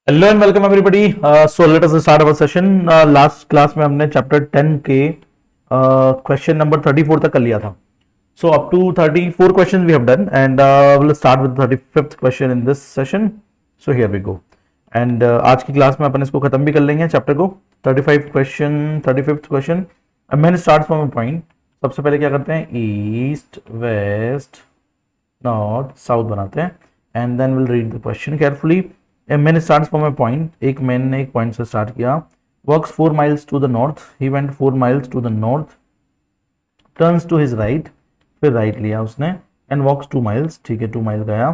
Hello and welcome everybody. So let us start our session. Last class में हमने chapter 10 के question number 34 तक कर लिया था. So up to 34 questions we have done, and we'll start with the 35th question in this session. So here we go. And आज की class में अपन इसको खत्म भी कर लेंगे चैप्टर को. 35 क्वेश्चन, 35th क्वेश्चन. अब मैंने स्टार्ट फ्रॉम अ पॉइंट. सबसे पहले क्या करते हैं, ईस्ट वेस्ट नॉर्थ साउथ बनाते हैं and then will read the question carefully. मैंने स्टार्ट फ्रॉम अ पॉइंट, एक मैन ने एक पॉइंट से स्टार्ट किया. Works 4 miles to the north, he went 4 miles to the north, turns to his right, फिर right लिया उसने एंड वॉक्स 2 miles, ठीक है 2 miles गया.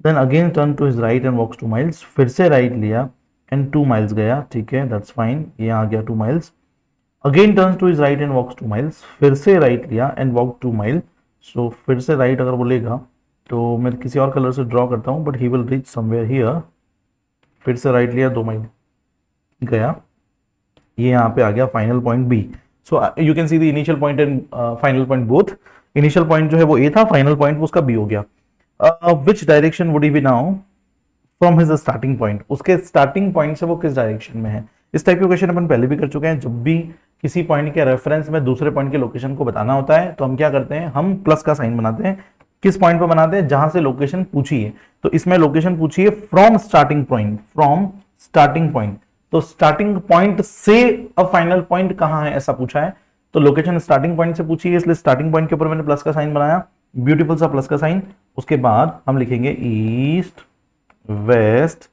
Then again turn to his right and walks 2 miles, फिर से राइट लिया एंड 2 miles गया, ठीक है दैट्स फाइन, ये आ गया 2 miles. Again turns to his right and walks 2 miles, फिर से राइट लिया एंड वॉक 2 miles. सो फिर से राइट अगर बोलेगा तो मैं किसी और कलर से ड्रॉ करता हूँ, but he will reach somewhere here. फिर से राइट लिया 2 mile गया, ये यहाँ पे आ गया final point B. So you can see the initial point and final point both. Initial point जो है वो ए था, फाइनल पॉइंट उसका बी हो गया. Which direction would he be now from his starting point, उसके स्टार्टिंग पॉइंट से वो किस डायरेक्शन में है. इस टाइप के क्वेश्चन अपन पहले भी कर चुके हैं. जब भी किसी पॉइंट के रेफरेंस में दूसरे पॉइंट के लोकेशन को बताना होता है तो हम क्या करते हैं, हम प्लस का साइन बनाते हैं. किस पॉइंट पर बनाते हैं, जहां से लोकेशन पूछी है. तो इसमें लोकेशन पूछी है from starting point, from starting point. तो स्टार्टिंग पॉइंट से अब फाइनल पॉइंट कहां है ऐसा पूछा है. तो लोकेशन स्टार्टिंग पॉइंट से पूछी है, इसलिए स्टार्टिंग पॉइंट के ऊपर मैंने प्लस का साइन बनाया, ब्यूटीफुल सा प्लस का साइन. उसके बाद हम लिखेंगे east west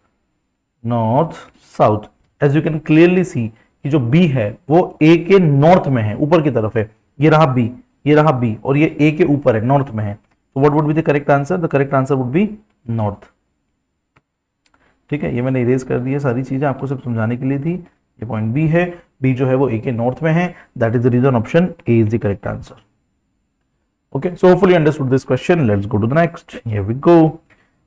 north south. As you can clearly see कि जो बी है वो ए के नॉर्थ में है, ऊपर की तरफ है. ये रहा बी, ये रहा बी, और ये ए के ऊपर है, नॉर्थ में है. तो what would be the correct answer, the correct answer would B north. ठीक है, ये मैंने इरेज कर दी है, सारी चीजें आपको सिर्फ समझाने के लिए थी. ये पॉइंट बी है, बी जो है वो ए के नॉर्थ में है. That is the reason option A is the correct answer. Okay, so hopefully understood this question. Let's go to the next. Here we go.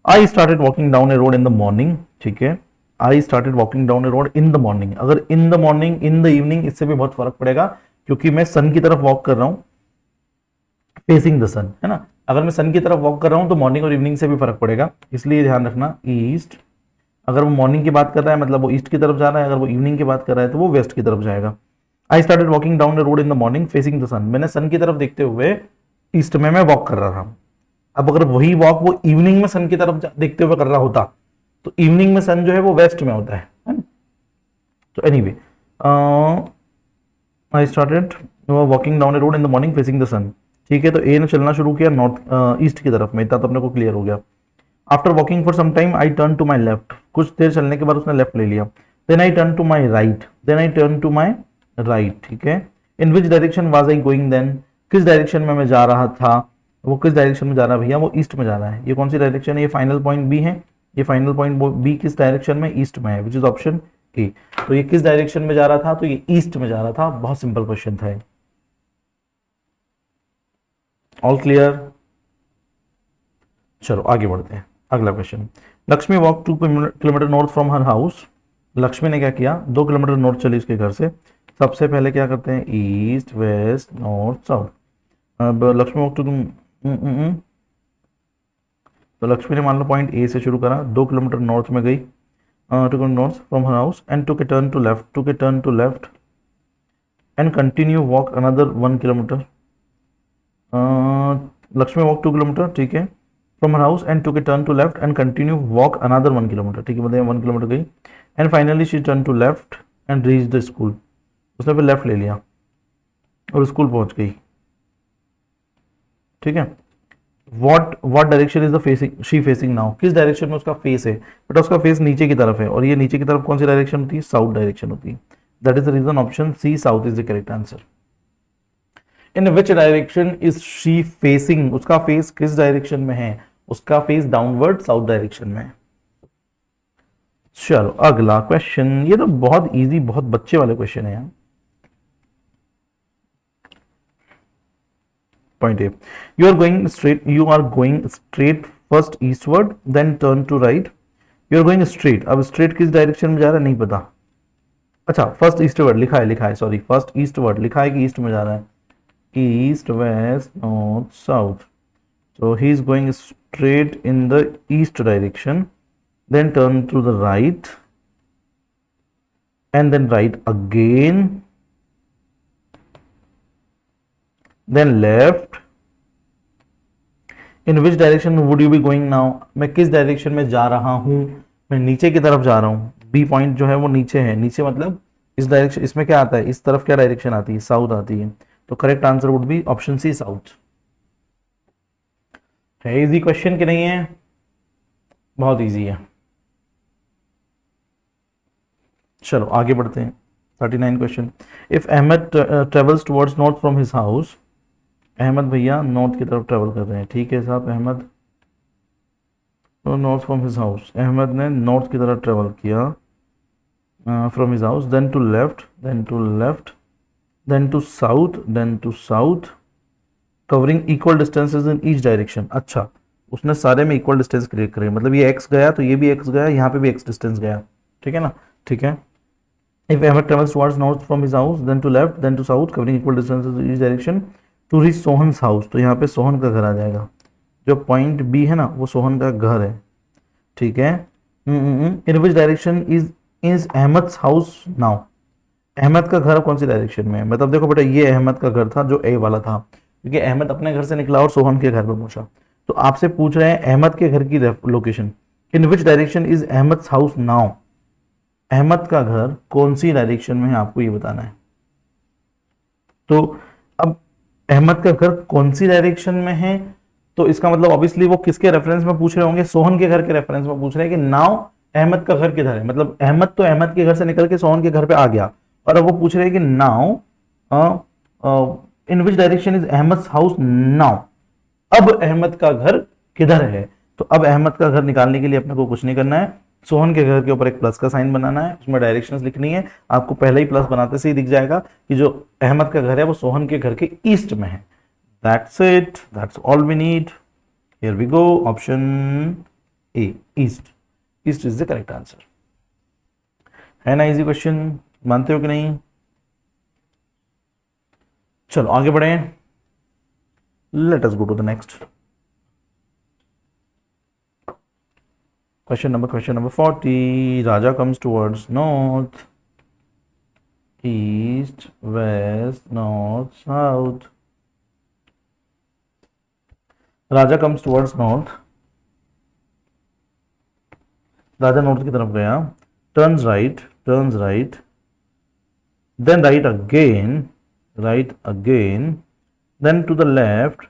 I started walking down a road in the morning. ठीक है, I started walking down a road in the morning. अगर in the morning, in the evening, इससे भी बहुत फर्क पड़ेगा क्योंकि मैं सन की तरफ वॉक कर रहा हूं, फेसिंग द सन, है ना. अगर मैं सन की तरफ वॉक कर रहा हूं तो मॉर्निंग और इवनिंग से भी फर्क पड़ेगा, इसलिए ध्यान रखना. ईस्ट, अगर वो मॉर्निंग की बात कर रहा है मतलब वो ईस्ट की तरफ जा रहा है, अगर वो इवनिंग की बात कर रहा है तो वो वेस्ट की तरफ जाएगा. I started walking down the road in the morning facing the sun. मैंने सन की तरफ देखते हुए ईस्ट में मैं वॉक कर रहा था. अब अगर वही वॉक वो इवनिंग में सन की तरफ देखते हुए कर रहा होता तो इवनिंग में सन जो है वो वेस्ट में होता है ना. तो anyway, I started walking down a road in the morning facing the sun. ठीक है, तो ए ने चलना शुरू किया नॉर्थ ईस्ट की तरफ में, इतना तो अपने को क्लियर हो गया. After walking for some time I turn to my left. कुछ देर चलने के बाद उसने लेफ्ट ले लिया. Then I turn to my right, then I turn to my right. ठीक है, in which direction was I going then, किस डायरेक्शन में मैं जा रहा था. वो किस डायरेक्शन में जा रहा है भैया, वो ईस्ट में जा रहा है. ये कौन सी डायरेक्शन है, ये फाइनल पॉइंट बी है. ये फाइनल पॉइंट बी किस डायरेक्शन में, ईस्ट में है, विच इज ऑप्शन ए. तो ये किस डायरेक्शन में जा रहा था, तो ये ईस्ट में जा रहा था. बहुत सिंपल क्वेश्चन था. All clear. चलो आगे बढ़ते हैं. अगला question. Lakshmi walk 2 kilometre north from her house. Lakshmi ने क्या किया, 2 किलोमीटर नॉर्थ चली उसके घर से. सबसे पहले क्या करते हैं, ईस्ट वेस्ट नॉर्थ साउथ. अब लक्ष्मी वॉक टू, तो लक्ष्मी ने मान लो पॉइंट ए से शुरू करा, 2 किलोमीटर नॉर्थ में गई, to north from her house and took a turn to left, took a turn to left and continue walk another 1 kilometre. Lakshmi walk 2 kilometre, ठीक है, from her house and took a turn to left and continue walk another 1 kilometre. ठीक है, मतलब 1 kilometre गई and finally she turn to left and reach the school. उसने फिर left ले लिया और स्कूल पहुंच गई. ठीक है, what direction is the facing she facing now, किस डायरेक्शन में उसका फेस है. बेटा उसका फेस नीचे की तरफ है, और ये नीचे की तरफ कौन सी डायरेक्शन होती है, साउथ डायरेक्शन होती है. That is the reason option C south is the correct answer. In which direction is she facing, उसका फेस किस डायरेक्शन में है, उसका फेस डाउनवर्ड साउथ डायरेक्शन में है. चलो अगला क्वेश्चन. ये तो बहुत इजी, बहुत बच्चे वाले क्वेश्चन है यार. Point A. You are going straight first eastward, then turn to right. You are going straight. अब straight किस डायरेक्शन में जा रहा है नहीं पता. अच्छा, फर्स्ट ईस्टवर्ड लिखा है, सॉरी फर्स्ट ईस्टवर्ड लिखा है कि ईस्ट में जा रहा है. East west north south. So he is going straight in the east direction, then turn to the right and then right again, then left. In which direction would you be going now? मैं किस direction में जा रहा हूं? मैं नीचे की तरफ जा रहा हूं। बी पॉइंट जो है वो नीचे है, नीचे मतलब इस डायरेक्शन, इसमें क्या आता है, इस तरफ क्या डायरेक्शन आती है, साउथ आती है। तो correct answer would be option C, south. है इजी क्वेश्चन कि नहीं है? बहुत इजी है। चलो आगे बढ़ते हैं। 39 question. If Ahmad travels towards north from his house, Ahmed भैया नॉर्थ की तरफ ट्रेवल कर रहे हैं, ठीक है साहब, Ahmed north from his house, Ahmed ने नॉर्थ की तरफ ट्रेवल किया from his house, then to left, then to left, then to south, then to south, covering equal distances in each direction. अच्छा, उसने सारे में इक्वल डिस्टेंस क्रिएट करे, मतलब ये एक्स गया तो ये भी एक्स गया, यहाँ पे भी एक्स डिस्टेंस गया, ठीक है ना, ठीक है। If Ahmad travels towards north from his house, then to left, then to south, covering equal distances in each direction to reach Sohan's house, तो यहाँ पे सोहन का घर आ जाएगा। जो पॉइंट बी है ना वो सोहन का घर है, ठीक है। In which direction is Ahmad's house now, Ahmad का घर कौन सी डायरेक्शन में है? मतलब देखो बेटा, ये अहमद का घर था जो ए वाला था, क्योंकि अहमद अपने घर से निकला और सोहन के घर पे पहुंचा। तो आपसे पूछ रहे हैं अहमद के घर की location. In which direction is Ahmad's house now, Ahmad का घर कौन सी डायरेक्शन में है, आपको ये बताना है। तो अब अहमद का घर कौन सी डायरेक्शन में है, तो इसका मतलब ऑब्वियसली वो किसके रेफरेंस में पूछ रहे होंगे, सोहन के घर के रेफरेंस में पूछ रहे हैं कि नाउ अहमद का घर किधर है। मतलब अहमद तो अहमद के घर से निकल के सोहन के घर पे आ गया, और अब वो पूछ रहे हैं कि now in which direction is Ahmed house now, अब अहमद का घर किधर है। तो अब अहमद का घर निकालने के लिए अपने को कुछ नहीं करना है, सोहन के घर के ऊपर एक प्लस का साइन बनाना है, उसमें डायरेक्शंस लिखनी है। आपको पहले ही प्लस बनाते से ही दिख जाएगा कि जो अहमद का घर है वो सोहन के घर के ईस्ट में है। That's it, that's all we need. Here we go, option A, east. East is the correct answer. है ना इजी क्वेश्चन, मानते हो कि नहीं? चलो आगे बढ़े, let us go to the next question number 40. Raja comes towards north, east, west, north, south. Raja comes towards north. Raja north की तरफ गया, turns right, then right again, then to the left,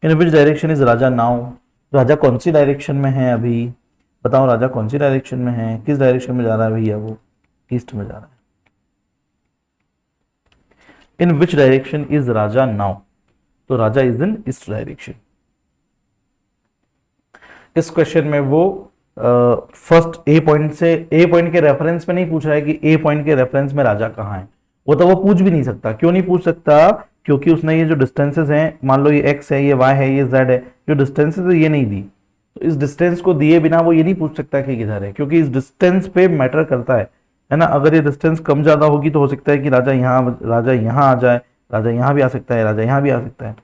in which direction is Raja now, Raja कौन सी direction में है अभी, बताओ राजा कौन सी डायरेक्शन में है, किस डायरेक्शन में जा रहा है भैया, वो ईस्ट में जा रहा है। In which direction is Raja now, तो Raja is in east direction. इस क्वेश्चन में वो फर्स्ट ए पॉइंट के रेफरेंस में नहीं पूछ रहा है कि ए पॉइंट के रेफरेंस में राजा कहाँ है, वो तो वो पूछ भी नहीं सकता। क्यों नहीं पूछ सकता? क्योंकि उसने ये जो डिस्टेंसेस हैं, मान लो ये x है, ये y है, ये z है, जो डिस्टेंसेस है ये नहीं दी, तो इस डिस्टेंस को दिए बिना वो ये नहीं पूछ सकता कि किधर है, क्योंकि इस डिस्टेंस पे मैटर करता है ना। अगर ये डिस्टेंस कम ज्यादा होगी तो हो सकता है कि राजा यहाँ आ जाए, राजा यहाँ भी आ सकता है, राजा यहाँ भी आ सकता है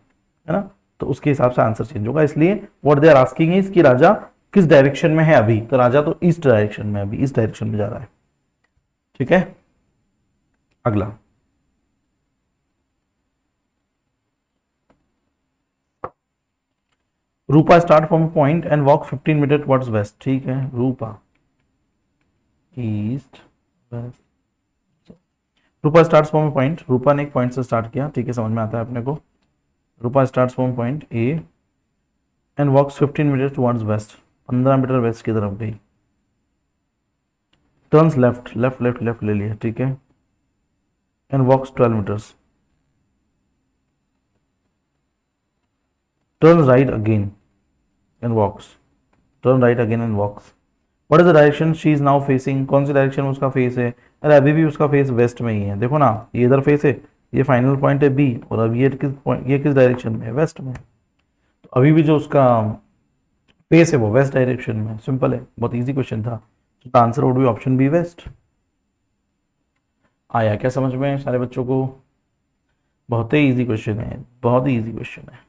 ना। तो उसके हिसाब से आंसर चेंज होगा। इसलिए what they are asking is कि राजा किस डायरेक्शन में है अभी, तो राजा तो ईस्ट डायरेक्शन में, अभी ईस्ट डायरेक्शन में जा रहा है, ठीक है। अगला, Rupa start from point and walk 15 meter towards west, ठीक है। Rupa east west, Rupa start from point, Rupa ने एक पॉइंट से स्टार्ट किया, ठीक है, समझ में आता है अपने को। Rupa start from point A and walks 15 meter towards west, 15 meter west की तरफ गई, टर्न्स लेफ्ट ले लिया, ठीक है, and walks 12 meters, turns right again and walks, what is the direction she is now facing, कौन सी डायरेक्शन में उसका फेस है? अरे अभी भी उसका फेस वेस्ट में ही है, देखो ना, ये इधर फेस है, ये फाइनल पॉइंट है बी, और अब ये किस डायरेक्शन में है? वेस्ट में। तो अभी भी जो उसका फेस है वो वेस्ट डायरेक्शन में। सिंपल है, बहुत इजी क्वेश्चन था। तो answer would be option B, west. आया क्या समझ में सारे बच्चों को? बहुत ही इजी क्वेश्चन है, बहुत ही इजी क्वेश्चन है।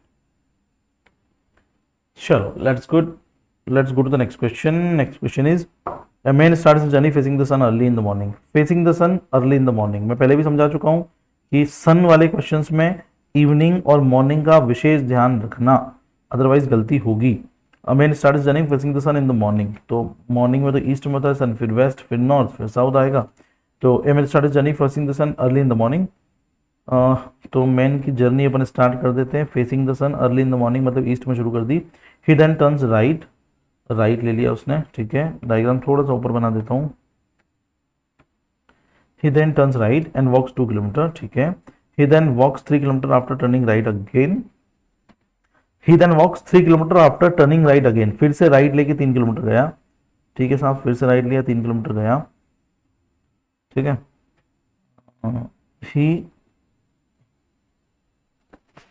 चलो let's good, let's go to the next question. Next question is A man starts his journey facing the sun early in the morning. Facing the sun early in the morning. मैं पहले भी समझा चुका हूँ कि सन वाले क्वेश्चंस में evening और मॉर्निंग का विशेष ध्यान रखना, अदरवाइज गलती होगी. A man starts his journey facing the sun in the morning. तो मॉर्निंग में तो ईस्ट में होता है सन, फिर वेस्ट, फिर नॉर्थ, फिर साउथ आएगा. तो A man starts his journey facing the sun early in the morning. तो मैन की जर्नी अपन स्टार्ट कर देते हैं facing the sun early in the morning, मतलब ईस्ट में शुरू कर दी. He then turns right, right ले लिया उसने, ठीक है. डायग्राम थोड़ा सा ऊपर बना देता हूँ. He then turns right and walks 2 kilometre, ठीक है. He then walks 3 kilometer after turning right again. He then walks 3 kilometer after turning right again. फिर से राइट लेके 3 किलोमीटर गया, ठीक है साहब. फिर से राइट लिया, 3 किलोमीटर गया, ठीक है. ही,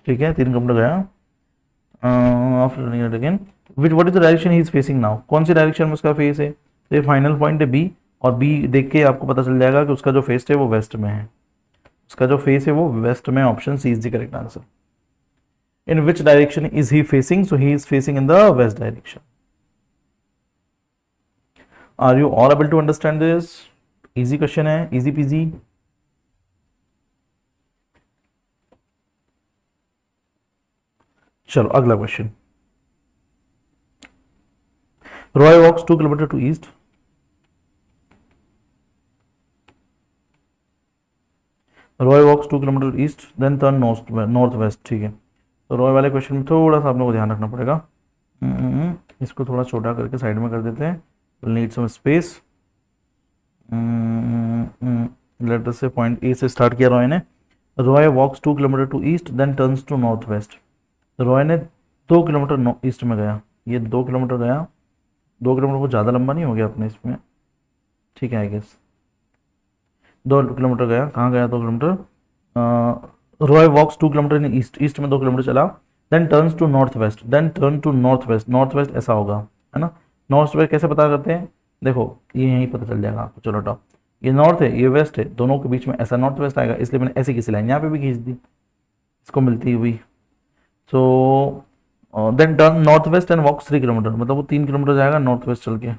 ठीक है, 3 किलोमीटर गया after turning right again. What is the direction he is facing now. कौन सी डायरेक्शन में उसका फेस है. तो ये फाइनल पॉइंट है बी, और बी देख के आपको पता चल जाएगा कि उसका जो फेस है वो वेस्ट में है. उसका जो फेस है वो वेस्ट में. Option C is the correct answer. In which direction is he facing. So he is facing in the west direction. Are you all able to understand this. Easy question है, easy peasy. चलो अगला question. Roy walks 2 kilometer to east. Roy walks 2 kilometer to east, then turn northwest. ठीक है. तो रॉय वाले question में थोड़ा सा आप लोगों को ध्यान रखना पड़ेगा. इसको थोड़ा छोटा करके साइड में कर देते हैं. We'll need some space. Let us से पॉइंट ए से स्टार्ट किया रॉय ने. Roy walks 2 kilometre to east, then turns to north west. Roy ने 2 किलोमीटर ईस्ट में गया. ये 2 किलोमीटर गया. 2 किलोमीटर को ज़्यादा लंबा नहीं हो गया अपने इसमें, ठीक है. आई गेस 2 किलोमीटर गया. कहाँ गया 2 kilometre. Roy walks 2 kilometre in east. East में 2 किलोमीटर चला. Then turns to north west. Then turn to north west. North west ऐसा होगा, है ना. नॉर्थ वेस्ट कैसे पता करते हैं. देखो ये यहीं पता चल जाएगा आपको. चलो टॉप, ये नॉर्थ है, ये वेस्ट है, दोनों के बीच में ऐसा नॉर्थ वेस्ट आएगा. इसलिए मैंने ऐसी किसी लाइन यहाँ पे भी खींच दी इसको मिलती हुई. So then turn north west and walks 3 kilometre, मतलब वो 3 किलोमीटर जाएगा नॉर्थ वेस्ट चल के.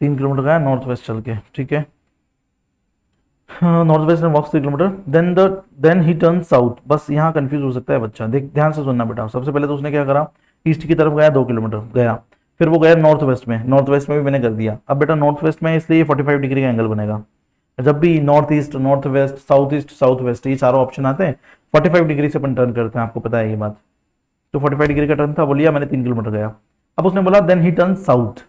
3 किलोमीटर गया नॉर्थ वेस्ट चल के, ठीक है. North west and walks 3 kilometre. Then he turn south. बस यहाँ कंफ्यूज हो सकता है बच्चा. देख ध्यान से सुनना बेटा. सबसे पहले तो उसने क्या करा, ईस्ट की तरफ गया, 2 किलोमीटर गया. फिर वो गया नॉर्थ वेस्ट में. नॉर्थ वेस्ट में भी मैंने कर दिया. अब बेटा नॉर्थ वेस्ट में इसलिए 45 डिग्री का एंगल बनेगा. जब भी north east, north west, south west ये चारों ऑप्शन आते हैं 45 डिग्री से अपन टर्न करते हैं. आपको पता है ये बात. तो 45 डिग्री का टर्न था, वो लिया मैंने, 3 किलोमीटर गया. अब उसने बोला देन ही टर्न साउथ.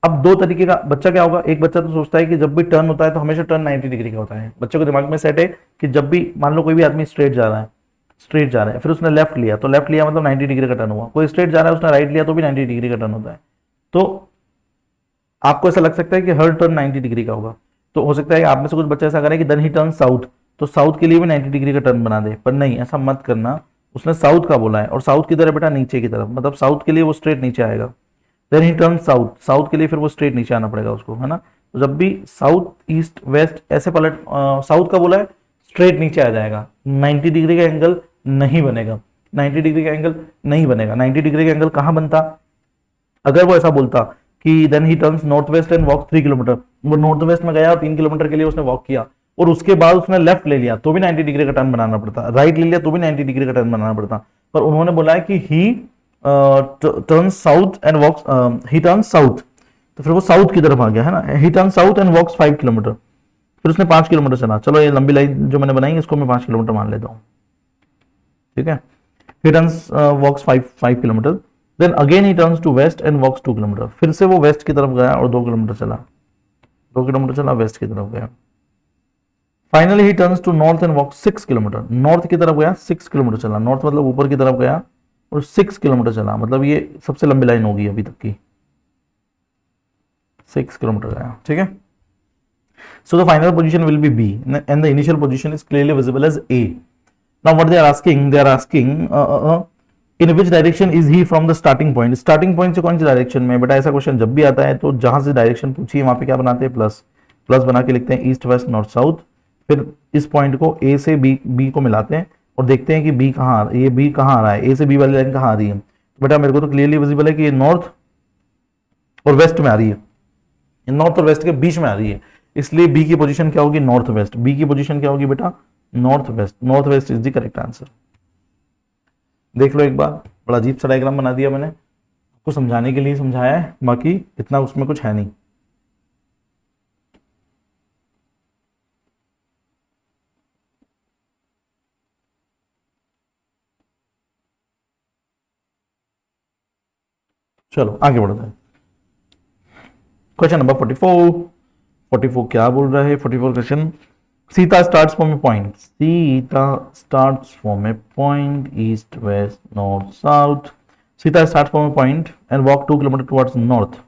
अब दो तरीके का बच्चा क्या होगा. एक बच्चा तो सोचता है कि जब भी टर्न होता है तो हमेशा टर्न 90 डिग्री का होता है. बच्चे को दिमाग में सेट है कि जब भी मान लो कोई भी आदमी स्ट्रेट जा रहा है, फिर उसने लेफ्ट लिया, तो लेफ्ट लिया मतलब 90 डिग्री का टर्न हुआ. कोई स्ट्रेट जा रहा है, उसने राइट लिया तो भी 90 डिग्री का टर्न होता है. तो आपको ऐसा लग सकता है कि हर टर्न 90 डिग्री का होगा. तो हो सकता है कि आप में से कुछ बच्चे ऐसा करें कि देन ही टर्न साउथ, तो साउथ के लिए भी 90 डिग्री का टर्न बना दे. पर नहीं, ऐसा मत करना. उसने साउथ का बोला है, और साउथ की तरफ बेटा नीचे की तरफ, मतलब साउथ के लिए वो स्ट्रेट नीचे आएगा. Then he turn south, south के लिए फिर वो स्ट्रेट नीचे आना पड़ेगा उसको, है ना. तो जब भी साउथ ईस्ट वेस्ट ऐसे पलट, साउथ का बोला है स्ट्रेट नीचे आ जाएगा. 90 डिग्री का एंगल नहीं बनेगा. 90 डिग्री का एंगल नहीं बनेगा. 90 डिग्री का एंगल कहाँ बनता, अगर वो ऐसा बोलता कि then he turns north west and walk 3 kilometre. वो नॉर्थ वेस्ट में गया और 3 किलोमीटर के लिए उसने वॉक किया, और उसके बाद उसने लेफ्ट ले लिया तो भी 90 डिग्री का टर्न बनाना पड़ता. राइट ले लिया तो भी 90 डिग्री का टर्न बनाना पड़ता. पर उन्होंने बोला है कि he turn south and walks, he turn south, तो फिर वो साउथ की तरफ आ गया, है ना. He turn south and walks 5 kilometre. फिर उसने 5 किलोमीटर चला. चलो ये लंबी लाइन जो मैंने बनाई इसको मैं 5 किलोमीटर मान लेता हूँ, ठीक है. He turns walks 5 kilometre. Then again he turns to west and walks 2 kilometre. फिर से वो वेस्ट की तरफ गया और 2 किलोमीटर चला. 2 किलोमीटर चला, वेस्ट की तरफ गया. Finally he turns to north and walks 6 kilometre. North की तरफ गया, 6 किलोमीटर चला. नॉर्थ मतलब ऊपर की तरफ गया और 6 किलोमीटर चला. मतलब ये सबसे लंबी लाइन होगी अभी तक की. 6 किलोमीटर गया, ठीक है. So the final position will be B and the initial position is clearly visible as A. Now what they are asking in which direction is he from the starting point. Starting point से कौन सी direction में. बेटा ऐसा question जब भी आता है तो जहां से डायरेक्शन पूछी है वहां पे क्या बनाते हैं, प्लस. प्लस बना के लिखते हैं ईस्ट वेस्ट नॉर्थ साउथ. फिर इस पॉइंट को ए से बी को मिलाते हैं, और देखते हैं कि बी कहाँ, ये बी कहाँ आ रहा है, ए से बी वाली लाइन कहाँ आ रही है। तो बेटा मेरे को तो क्लियरली विजिबल है कि ये नॉर्थ और वेस्ट में आ रही है, नॉर्थ और वेस्ट के बीच में आ रही है, इसलिए बी की पोजीशन क्या होगी, नॉर्थ वेस्ट। बी की पोजीशन क्या होगी बेटा, north west. North waste is the correct answer. देख लो एक बार, बड़ा अजीब सा डायग्राम बना दिया मैंने, आपको समझाने के लिए समझाया है, बाकी इतना उसमें कुछ है नहीं। चलो आगे बढ़ते हैं। Question number 44। 44 क्या बोल रहा है, 44 question, Sita starts from A point, Sita starts from A point east west north south. Sita start from A point and walk 2 kilometre towards north.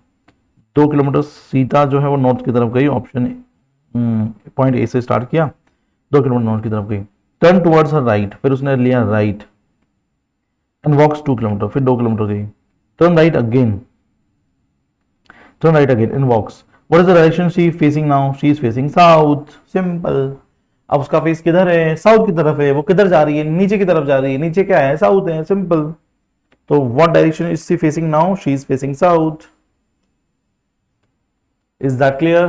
2 kilometre Sita जो है वो नॉर्थ की तरफ गई, ऑप्शन पॉइंट ए से स्टार्ट किया, 2 किलोमीटर नॉर्थ की तरफ गई। टर्न टुवर्ड्स हर राइट, फिर उसने लिया राइट एंड वॉक्स 2 किलोमीटर, फिर 2 किलोमीटर गई। Turn right again, turn right again and walks. What is the direction she is facing now? She is facing south. Simple. अब उसका फेस किधर है, साउथ की तरफ है, वो किधर जा रही है, नीचे की तरफ जा रही है, नीचे क्या है, साउथ है, सिंपल। तो what direction is she facing now? She is facing south. Is that clear?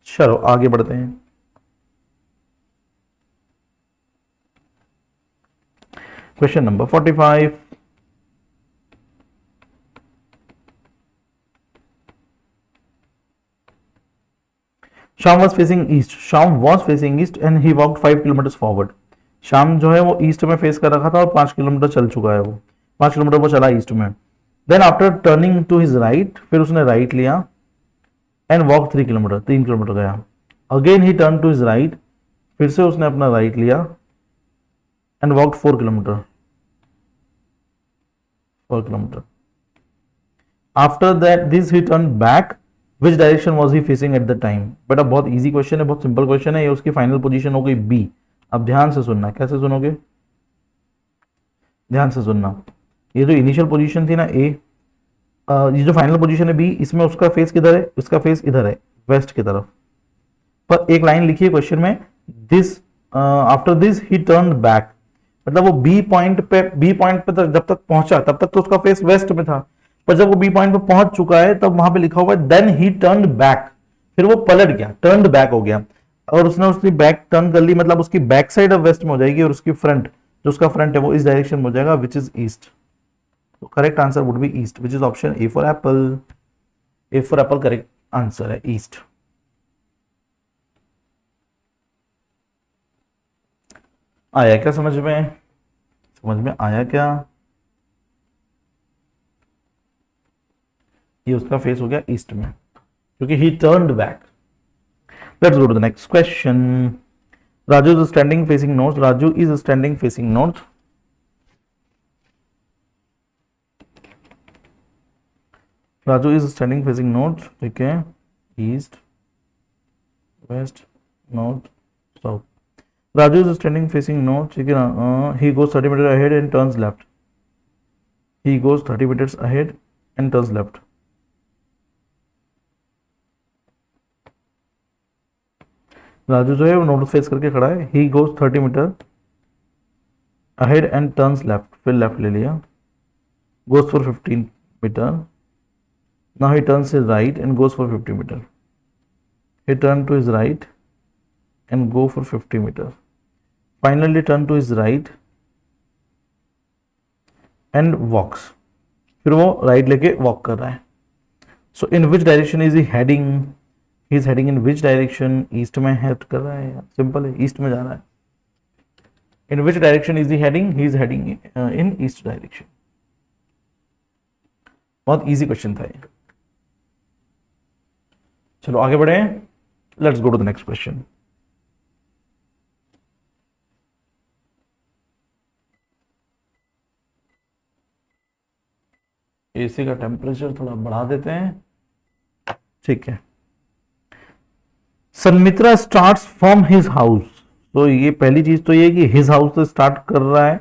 चलो आगे बढ़ते हैं। Question number 45। Sham was facing east. Sham was facing east and he walked 5 kilometers forward. शाम जो है वो ईस्ट में फेस कर रखा था और 5 किलोमीटर चल चुका है, वो 5 किलोमीटर वो चला ईस्ट में। Then after turning to his right, फिर उसने राइट लिया एंड वॉक 3 किलोमीटर, 3 किलोमीटर गया। Again he turn to his right, फिर से उसने अपना राइट लिया and walk 4 kilometre, 4 kilometre. After that this he turn back, which direction was he facing at the time. बेटा बहुत इजी क्वेश्चन है, बहुत सिंपल क्वेश्चन है, ये उसकी फाइनल पोजीशन हो गई बी। अब ध्यान से सुनना, कैसे सुनोगे, ध्यान से सुनना। ये जो इनिशियल पोजीशन थी ना ए, ये जो फाइनल पोजीशन है बी, इसमें उसका फेस किधर है, उसका फेस इधर है, वेस्ट की तरफ। पर एक लाइन लिखी है क्वेश्चन में, this after this he turn back, मतलब वो बी पॉइंट पे जब तक पहुंचा तब तक तो उसका फेस वेस्ट में था, पर जब वो बी पॉइंट पे पहुंच चुका है तब वहां पे लिखा हुआ है देन ही टर्न बैक, फिर वो पलट गया, टर्न बैक हो गया। और उसने उसकी बैक टर्न कर ली, मतलब उसकी बैक साइड अब वेस्ट में हो जाएगी और उसकी फ्रंट, जो उसका फ्रंट है वो इस डायरेक्शन में हो जाएगा, विच इज ईस्ट। तो correct answer would B east, which is option A for apple. A for Apple correct answer है ईस्ट। आया क्या समझ में, समझ में आया क्या? ये उसका फेस हो गया ईस्ट में क्योंकि he turned back. Let's go to the next question. Raju is standing facing north, Raju is standing facing north. Raju is standing facing north, ठीक है, east west north south. Raju is standing facing north, ठीक है ना, he goes 30 metre ahead and turns left, he goes 30 metres ahead and turns left. Raju जो है वो north face करके खड़ा है, he goes 30 metre ahead and turns left, फिर लेफ्ट ले लिया, goes for 15 metre, now he turns his right and goes for 50 metre, he turn to his right and go for 50 metre, finally turn to his right and walks, फिर वो right लेके walk कर रहा है। So in which direction is he heading, he is heading in which direction, east में head कर रहा है, सिंपल है, ईस्ट में जा रहा है। In which direction is he heading, he is heading in east direction. बहुत इजी क्वेश्चन था ये। चलो आगे बढ़े, let's go to the next question. AC का टेम्परेचर थोड़ा बढ़ा देते हैं, ठीक है। Sanmitra starts from his house, तो ये पहली चीज तो ये कि हिज हाउस से स्टार्ट कर रहा है,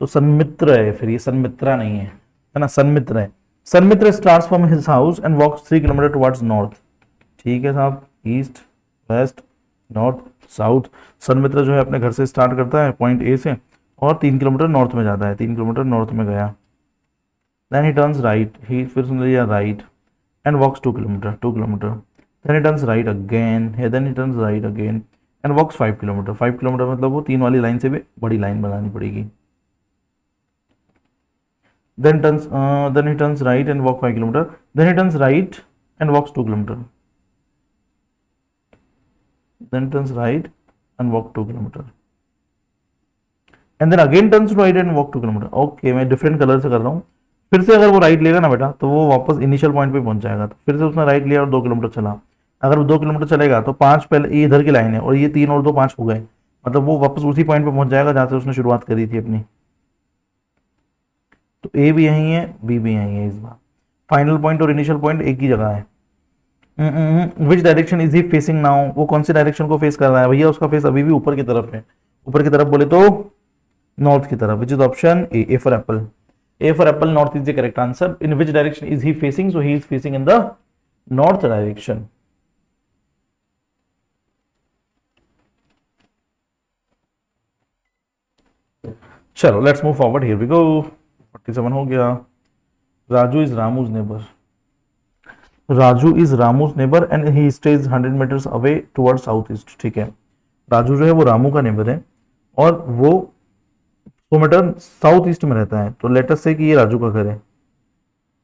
तो सन्मित्र है, फिर ये सन्मित्रा नहीं है, है ना, सन्मित्र है। Sanmitra starts from his house and walks 3 kilometre towards north, ठीक है साहब, east west north south. Sanmitra जो है अपने घर से स्टार्ट करता है पॉइंट ए से और 3 किलोमीटर नॉर्थ में जाता है, 3 किलोमीटर नॉर्थ में गया। Then he turns right, he फिर उसने लिया right and walks 2 kilometre, 2 kilometre. Then he turns right again, then he turns right again and walks 5 kilometre, 5 kilometre मतलब वो 3 वाली लाइन से भी बड़ी लाइन बनानी पड़ेगी। Then he turns right and walk 5 kilometer. Then he turns right and walks 2 kilometer. Then turns right and walk 2 kilometer. And then again turns right and walk 2 kilometer. Okay, मैं different colour से कर रहा हूँ। फिर से अगर वो right लेगा ना बेटा तो वो वापस इनिशियल पॉइंट पे पहुंच जाएगा। तो फिर से उसने राइट लिया और 2 किलोमीटर चला। अगर वो 2 किलोमीटर चलेगा तो 5 पहले ये इधर की लाइन है और ये 3 और 2 5 हो गए, मतलब वो वापस उसी पॉइंट पे पहुंच जाएगा जहां से उसने शुरुआत करी थी अपनी। तो ए भी यही है, बी भी यही है। इस बार फाइनल पॉइंट और इनिशियल पॉइंट एक ही जगह है। विच direction is he facing now, वो कौन सी डायरेक्शन को फेस कर रहा है भैया? उसका फेस अभी भी ऊपर की तरफ है। ऊपर की तरफ बोले तो नॉर्थ की तरफ, which is option A for apple. A for apple, north is the correct answer. In which direction is he facing? So he is facing in the north direction. चलो let's move forward, here we go. 47 हो गया। Raju is Ramu's neighbour, Raju is Ramu's neighbour and he stays 100 metres away toward south east. ठीक है, राजू जो है वो रामू का neighbour है और वो 100 मीटर साउथ ईस्ट में रहता है। तो लेटर से कि ये राजू का घर है,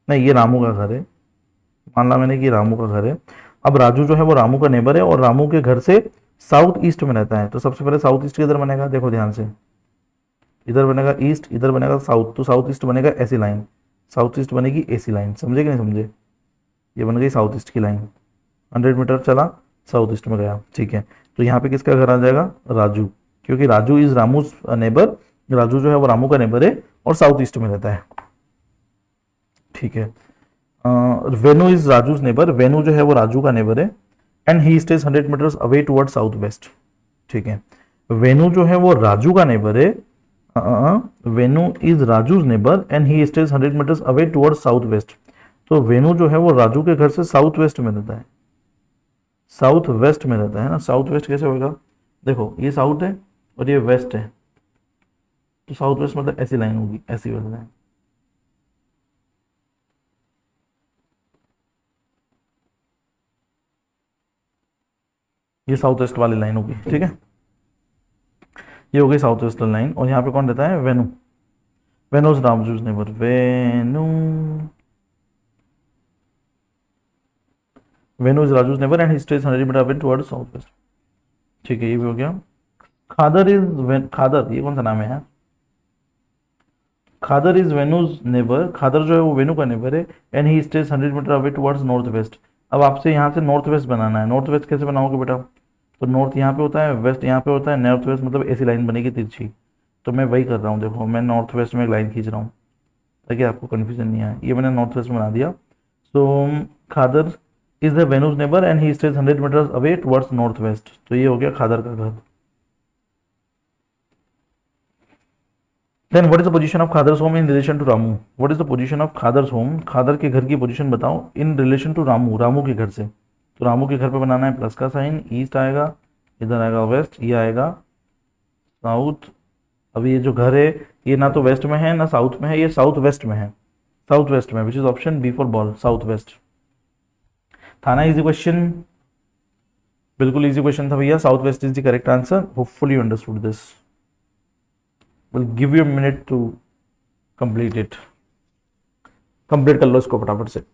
नहीं ये रामू का घर है। मान ला मैंने कि रामू का घर है। अब राजू जो है वो रामू का नेबर है और रामू के घर से साउथ ईस्ट में रहता है। तो सबसे पहले साउथ ईस्ट किधर बनेगा? देखो ध्यान से, इधर बनेगा ईस्ट, इधर बनेगा साउथ। तो साउथ ईस्ट बनेगा ऐसी लाइन, साउथ ईस्ट बनेगी ऐसी लाइन। समझे कि नहीं समझे? ये बन गई साउथ ईस्ट की लाइन। 100 मीटर चला, साउथ ईस्ट में गया। ठीक है, तो यहाँ पे किसका घर आ जाएगा? राजू, क्योंकि राजू इज रामूज नेबर। राजू जो है वो रामू का नेबर है और साउथ ईस्ट में रहता है। ठीक है, वेनु इज राजूज नेबर, वेनु जो है वो राजू का नेबर है and he stays 100 metres away toward south west. ठीक है, वेनु जो है वो राजू का नेबर है, Venu is Raju's neighbour and he stays 100 metres away toward south west. तो वेनु जो है वो राजू के घर से साउथ वेस्ट में रहता है, साउथ वेस्ट में रहता है ना। साउथ वेस्ट कैसे होगा? देखो ये साउथ है और ये वेस्ट है, तो साउथ वेस्ट मतलब ऐसी लाइन होगी, ऐसी वाली लाइन। ये साउथ वेस्ट वाली लाइन होगी। ठीक है, ये हो गई साउथ वेस्ट लाइन। और यहाँ पे कौन रहता है? Venu, Venu's Raju's neighbour, Venu, Venu is Raju's neighbour and he stays 100 metre away towards south west. ठीक है, ये भी हो गया। खादर इज खादर, ये कौन सा नाम है यार? खादर इज वेनुज नेबर, खादर जो है वो वेनु का नेबर है and he stays 100 metre away towards north west. अब आपसे यहाँ से नॉर्थ वेस्ट बनाना है। नॉर्थ वेस्ट कैसे बनाओगे बेटा? तो नॉर्थ यहाँ पे होता है, वेस्ट यहाँ पे होता है, नॉर्थ वेस्ट मतलब ऐसी लाइन बनेगी तिरछी। तो मैं वही कर रहा हूँ, देखो मैं नॉर्थ वेस्ट में एक लाइन खींच रहा हूँ ताकि आपको कन्फ्यूजन नहीं आए। ये मैंने नॉर्थ वेस्ट में बना दिया। So Khadar is the Venu's neighbour and he stays 100 metres away towards north west. तो ये हो गया खादर का घर। Then what is the position of Khadar's home in relation to Ramu? What is the position of Khadar's home? Khadar के घर की पोजीशन बताओ in relation to Ramu, Ramu के घर से। तो रामू के घर पे बनाना है प्लस का साइन, ईस्ट आएगा, इधर आएगा वेस्ट, ये आएगा साउथ। अभी ये जो घर है ये ना तो वेस्ट में है ना साउथ में है, ये साउथ वेस्ट में है, साउथ वेस्ट में, which is option B for ball, south west. था ना इजी क्वेश्चन? बिल्कुल इजी क्वेश्चन था भैया। South west is the correct answer. Hopefully you understood this. Will give you a minute to complete it. Complete कर लो इसको फटाफट से।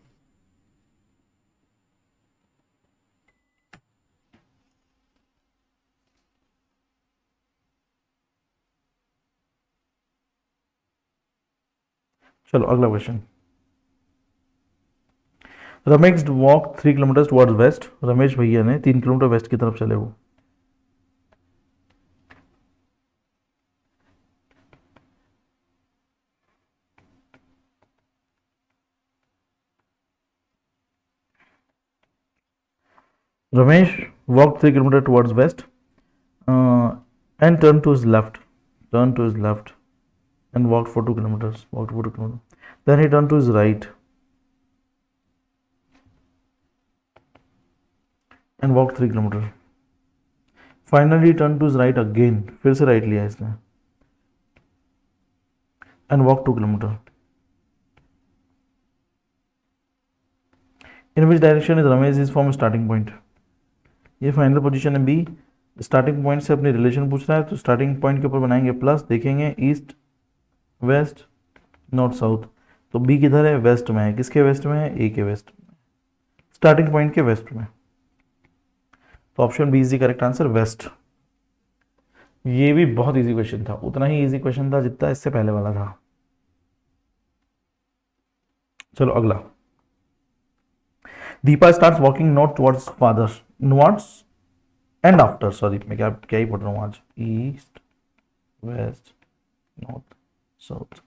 चलो अगला क्वेश्चन। Ramesh walk 3 kilometre towards west, Ramesh भैया ने 3 किलोमीटर वेस्ट की तरफ चले वो। Ramesh walk 3 kilometre towards waste and turn to his left, turn to his left and walked for 2 kilometers, walked for 2 kilometers. Then he turned to his right and walked 3 kilometers. Finally he turned to his right again, फिर से right लिया इसने। And walk 2 kilometre. In which direction is Ramesh is from starting point. ये final position है B. Starting point से अपनी relation पूछ रहा है, तो स्टार्टिंग पॉइंट के ऊपर बनाएंगे प्लस, देखेंगे ईस्ट वेस्ट नॉर्थ साउथ। तो बी किधर है, वेस्ट में है। किसके वेस्ट में है, ए के वेस्ट में, स्टार्टिंग पॉइंट के वेस्ट में। तो option B is the correct answer, west. ये भी बहुत इजी क्वेश्चन था, उतना ही इजी क्वेश्चन था जितना इससे पहले वाला था। चलो अगला। Deepa starts walking north towards father, north and after, sorry मैं क्या क्या ही पढ़ रहा हूँ आज, east west north south.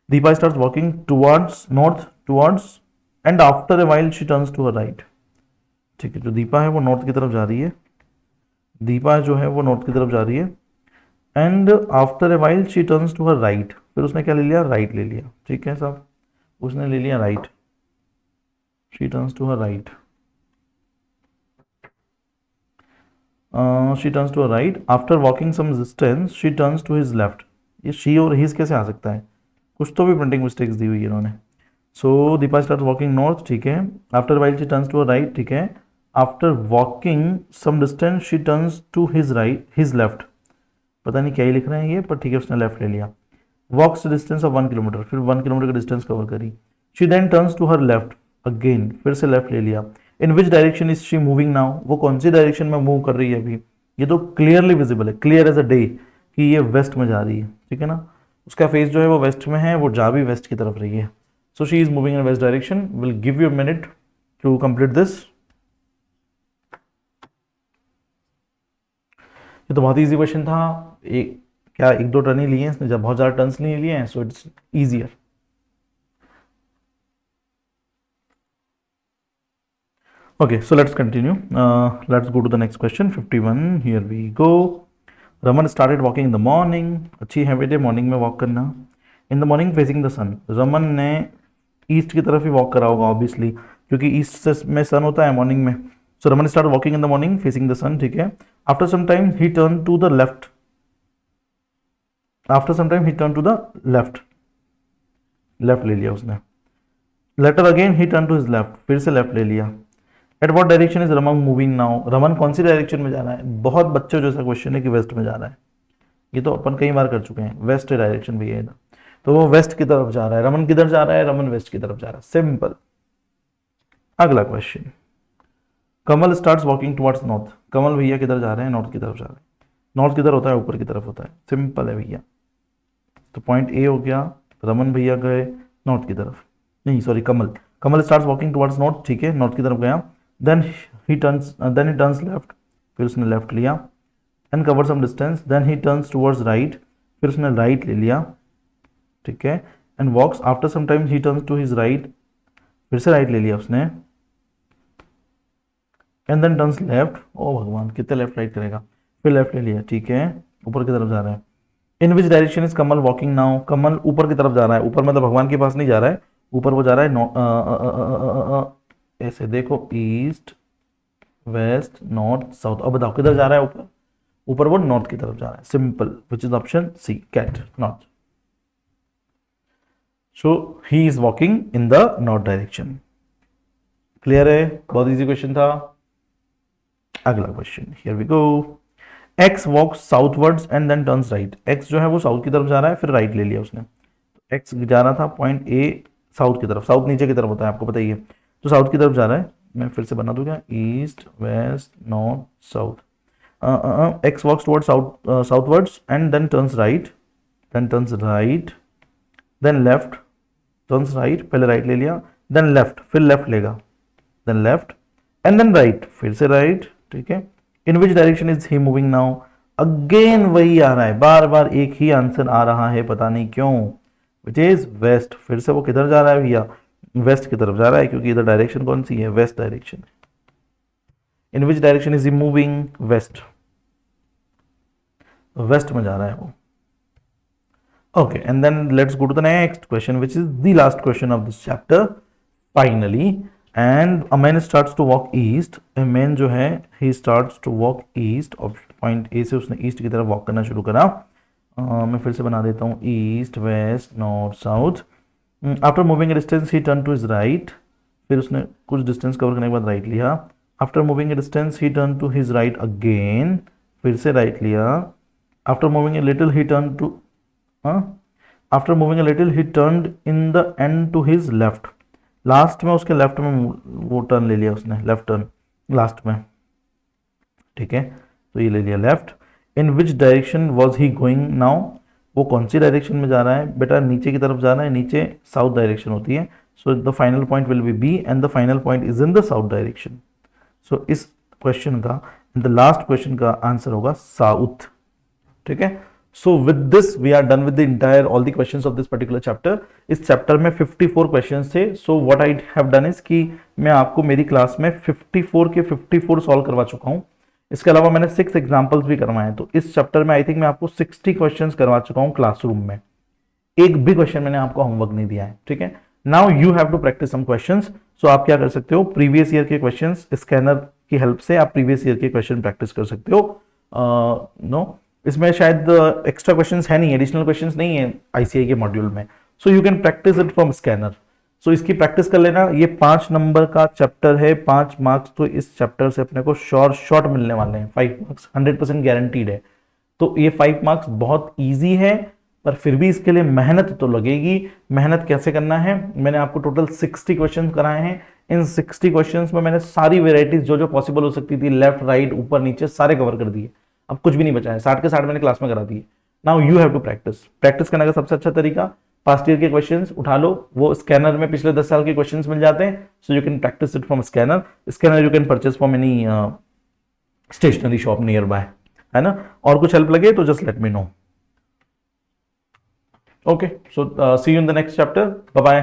Deepa starts walking towards north towards and after a while she turns to her right. ठीक है, जो दीपा है वो नॉर्थ की तरफ जा रही है, दीपा जो है वो नॉर्थ की तरफ जा रही है, and after a while she turns to her right. फिर उसने क्या ले लिया, राइट ले लिया। ठीक है साहब, उसने ले लिया right, she turns to her right, she turns to her right. After walking some distance she turns to his left. ये शी और हिज कैसे आ सकता है, कुछ तो भी प्रिंटिंग मिस्टेक्स दी हुई है इन्होंने। सो दीपा स्टार्ट वॉकिंग नॉर्थ, ठीक है। After while she turns to her right, ठीक है। After walking some distance she turns to his right, his left, पता नहीं क्या ही लिख रहे हैं ये, पर ठीक है उसने लेफ्ट ले लिया। वॉक्स डिस्टेंस ऑफ 1 किलोमीटर, फिर 1 किलोमीटर का डिस्टेंस कवर करी। She then turns to her left again, फिर से लेफ्ट ले लिया। In which direction is she moving now, वो कौन सी डायरेक्शन में मूव कर रही है अभी, ये तो क्लियरली विजिबल है, क्लियर एज अ डे कि ये वेस्ट में जा रही है। ठीक है ना, उसका फेस जो है वो वेस्ट में है, वो जा भी वेस्ट की तरफ रही है। सो she is moving in west direction. Will give you a minute to complete this. ये तो बहुत ईजी क्वेश्चन था, एक क्या एक दो टर्न ही लिए हैं इसने, जब बहुत ज़्यादा टर्न्स नहीं लिए हैं, so it's easier. Okay, so let's continue. Let's go to the next question, 51. Here we go. Raman started walking in the morning. अच्छी हैबिट है मॉर्निंग में वॉक करना। In the morning facing the sun, Raman ने east की तरफ ही walk करा होगा obviously, क्योंकि ईस्ट से में सन होता है मॉर्निंग में। So Raman start walking in the morning facing the sun, ठीक है। After some time he turn to the left, after some time he turn to the left, left ले लिया उसने। Later again he turn to his left, फिर से left ले लिया। At what direction is Raman moving now, Raman कौन सी direction में जा रहा है। बहुत बच्चों जैसा क्वेश्चन है कि वेस्ट में जा रहा है, ये तो अपन कई बार कर चुके हैं, वेस्ट डायरेक्शन भी है ना, तो वो वेस्ट की तरफ जा रहा है। रमन किधर जा रहा है, रमन वेस्ट की तरफ जा रहा है, सिंपल। अगला क्वेश्चन, कमल स्टार्ट्स वॉकिंग टुवर्ड्स नॉर्थ, कमल भैया किधर जा रहे हैं, नॉर्थ की तरफ जा रहे हैं। नॉर्थ किधर होता है, ऊपर की तरफ होता है, सिंपल है भैया। तो पॉइंट ए हो गया, रमन भैया गए नॉर्थ की तरफ, नहीं सॉरी कमल, कमल स्टार्ट्स वॉकिंग टुवर्ड्स नॉर्थ, ठीक है, नॉर्थ की तरफ गया। देन ही टर्न्स लेफ्ट, फिर उसने लेफ्ट लिया। And cover some distance, then he turns towards right, फिर उसने राइट ले लिया, ठीक है। And walks, after some time he turns to his right, फिर से राइट ले लिया उसने। एंड देन टर्न्स लेफ्ट, ओ भगवान कितने लेफ्ट राइट करेगा, फिर लेफ्ट ले लिया, ठीक है, ऊपर की तरफ जा रहा है। In which direction is Kamal walking now, Kamal ऊपर की तरफ जा रहा है, ऊपर मतलब भगवान के पास नहीं जा रहा है, ऊपर वो जा रहा है ऐसे देखो, ईस्ट वेस्ट नॉर्थ साउथ। अब बताओ किधर जा रहा है, ऊपर, ऊपर वो नॉर्थ की तरफ जा रहा है, simple, which is option C, cat, north. So he is walking in the north direction. Clear है, बहुत इजी क्वेश्चन था। अगला question, here we go. X walks southwards and then turns right, X जो है वो साउथ की तरफ जा रहा है, फिर राइट ले लिया उसने। एक्स जा रहा था पॉइंट ए साउथ की तरफ, साउथ नीचे की तरफ होता है आपको पता ही है, तो साउथ की तरफ जा रहा है। मैं फिर से बना दूंगा, east west north south. X walks towards southwards and then turns right, then left, turns right, पहले राइट ले लिया, देन लेफ्ट, फिर लेफ्ट लेगा, then left and then right, फिर से राइट, ठीक है। In which direction is he moving now, again वही आ रहा है, बार बार एक ही आंसर आ रहा है, पता नहीं क्यों, विच इज वेस्ट। फिर से वो किधर जा रहा है भैया, वेस्ट की तरफ जा रहा है, क्योंकि इधर डायरेक्शन कौन सी है, west direction. In which direction is he moving, west, west में जा रहा है वो। Okay, and then let's go to the next question, which is the last question of this chapter. Finally, and a man starts to walk east. A man जो है he starts to walk east. और point A से उसने east की तरफ walk करना शुरू करा. मैं फिर से बना देता हूँ, east west north south. After moving a distance he turn to his right, फिर उसने कुछ डिस्टेंस कवर करने के बाद राइट लिया। After moving a distance he turn to his right again, फिर से राइट लिया। After moving a little he turn to, after moving a little he turn in the end to his left, last में उसके left में वो turn ले लिया उसने, लेफ्ट टर्न लास्ट में, ठीक है। तो ये ले लिया left. In which direction was he going now, वो कौन सी डायरेक्शन में जा रहा है बेटा, नीचे की तरफ जा रहा है, नीचे साउथ डायरेक्शन होती है। So the final point will be B and the final point is in the south direction. So इस क्वेश्चन का, द लास्ट क्वेश्चन का आंसर होगा साउथ, ठीक है। So with this we are done with the entire all the questions of this particular chapter. इस chapter में 54 questions थे। So what I have done is कि मैं आपको मेरी क्लास में 54 के 54 सॉल्व करवा चुका हूं। इसके अलावा मैंने 6 एग्जाम्पल्स भी करवाए हैं। तो इस चैप्टर में आई थिंक मैं आपको 60 क्वेश्चंस करवा चुका हूं क्लासरूम में, एक भी क्वेश्चन मैंने आपको होमवर्क नहीं दिया है, ठीक है। Now you have to practice some questions. So आप क्या कर सकते हो, प्रीवियस ईयर के क्वेश्चंस स्कैनर की हेल्प से आप प्रीवियस ईयर के क्वेश्चन प्रैक्टिस कर सकते हो। नो इसमें शायद एक्स्ट्रा क्वेश्चंस है नहीं, एडिशनल क्वेश्चंस नहीं है आईसीआई के मॉड्यूल में। So you can practice it from scanner. So इसकी प्रैक्टिस कर लेना। ये 5 नंबर का चैप्टर है, 5 मार्क्स तो इस चैप्टर से अपने को शॉर्ट मिलने वाले हैं, 5 मार्क्स 100% गारंटीड है। तो ये 5 मार्क्स बहुत ईजी है, पर फिर भी इसके लिए मेहनत तो लगेगी। मेहनत कैसे करना है, मैंने आपको टोटल 60 क्वेश्चन कराए हैं। इन 60 क्वेश्चंस में मैंने सारी वेराइटीज जो जो पॉसिबल हो सकती थी, लेफ्ट राइट ऊपर नीचे सारे कवर कर दिए। अब कुछ भी नहीं बचा है, 60 के 60 मैंने क्लास में करा दिए। Now you have to practise करने का सबसे अच्छा तरीका, पास्ट ईयर के क्वेश्चंस उठा लो, वो स्कैनर में पिछले 10 साल के क्वेश्चंस मिल जाते हैं। So you can practice it from scanner you can purchase from any stationery shop nearby, है ना। और कुछ हेल्प लगे तो just let me know. Okay, so see you in the next chapter. Bye bye.